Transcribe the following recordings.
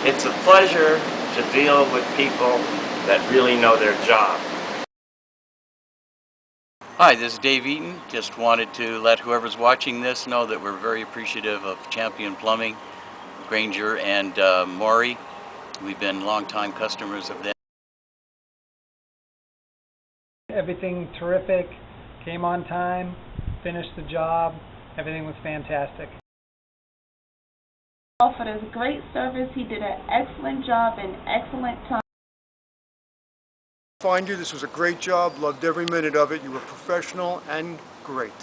It's a pleasure to deal with people that really know their job. Hi, this is Dave Eaton. Just wanted to let whoever's watching this know that we're very appreciative of Champion Plumbing, Granger, and Maury. We've been longtime customers of them. Everything terrific, came on time, finished the job, everything was fantastic. Offered us great service. He did an excellent job in excellent time. Find you. This was a great job. Loved every minute of it. You were professional and great.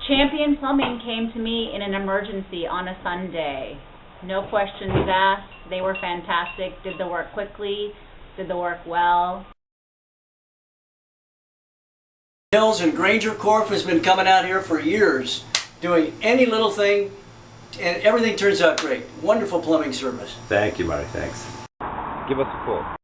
Champion Plumbing came to me in an emergency on a Sunday. No questions asked. They were fantastic. Did the work quickly. Did the work well. Hills and Granger Corp has been coming out here for years, doing any little thing, and everything turns out great. Wonderful plumbing service. Thank you, Marty. Thanks. Give us a call.